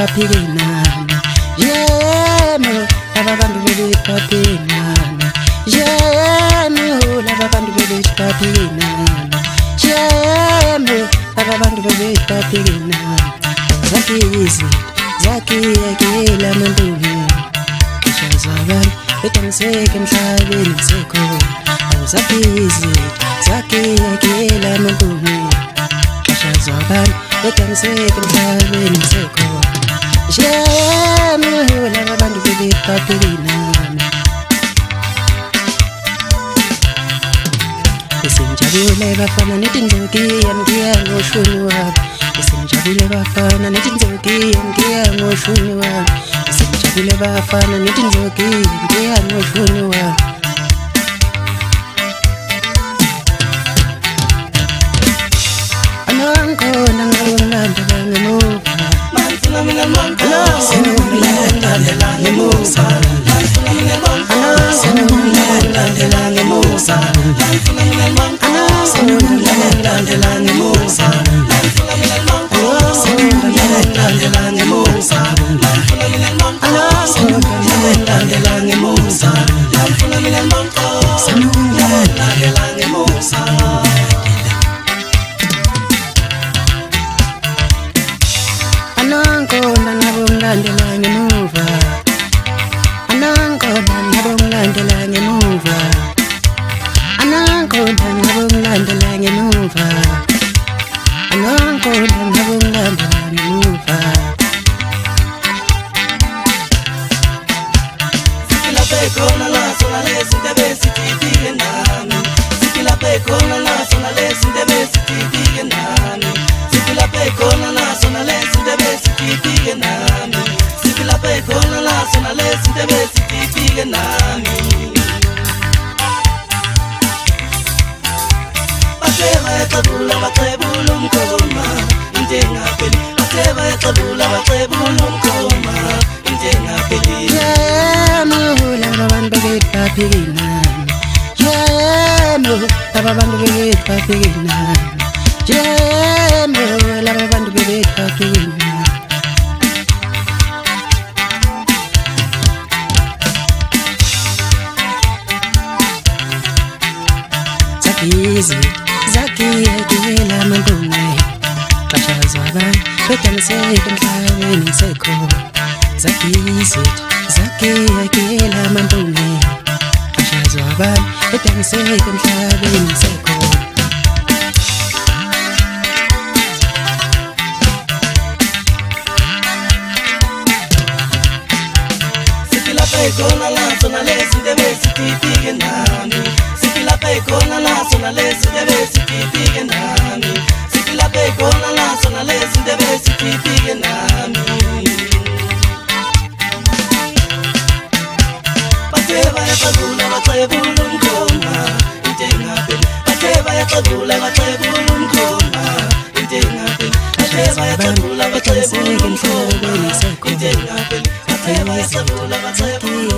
baphikinana yemo laba bantu bebethi baphikinana yemo laba bantu bebethi baphikinana yemo laba bantu bebethi baphikinana zakizi zakiyekela amantombi ishazabani bedaniseke emhlabeni ngisekhona awuzakizi zakiyekela amantombi ishazabani bedaniseke emhlabeni ngisekhona yemo laba bantu bebethi baphikinana Besenjabule bafana netinzoki ngiya ngoshuni wami Besenjabule bafana netinzoki ngiya ngoshuni wami Besenjabule bafana netinzoki ngiya ngoshuni wami Anangikhona ngalokulandela ngemuva Manfuna mina mankhona ngalokulandela ngemuva Manfuna mina mankhona ngalokulandela ngemuva Manfuna mina mankhona ngalokulandela ngemuva Manfuna mina mankhona ngalokulandela ngemuva Manfuna mina mankhona ngalokulandela ngemuva Manfuna mina mankhona ngalokulandela ngemuva Anangikhona ngalokulandela ngemuva Anangikhona ngalokulandela ngemuva Anangikhona ngalokulandela ngemuva Anangikhona ngalokulandela ngemuva Sikila bekhona la sona lezinto besithibike nami Sikila bekhona la sona lezinto besithibike nami Sikila bekhona la sona lezinto besithibike nami Sikila bekhona la sona lezinto besithibike nami Bayaqabula baqebula umkhoma into engapheli bathe bayaqabula baqebula umkhoma into engapheli yemo laba bantu bebethi baphikinana yemo laba bantu bebethi baphikinana yemo laba bantu bebethi baphikinana Zakizi zakiyekela amantombi bashazabani bedaniseke emhlabeni ngisekhona Zakizi zakiyekela amantombi bashazabani bedaniseke emhlabeni ngisekhona Sikila bekhona la sona lezinto besithibike nami Sikila bekhona la sona lezinto besithibike nami Sikila bekhona la sona lezinto besithibike nami Bathe bayaqabula baqebula umkhoma into engapheli Bathe bayaqabula baqebula umkhoma into engapheli Bathe bayaqabula baqebula umkhoma into engapheli Bathe bayaqabula baqebula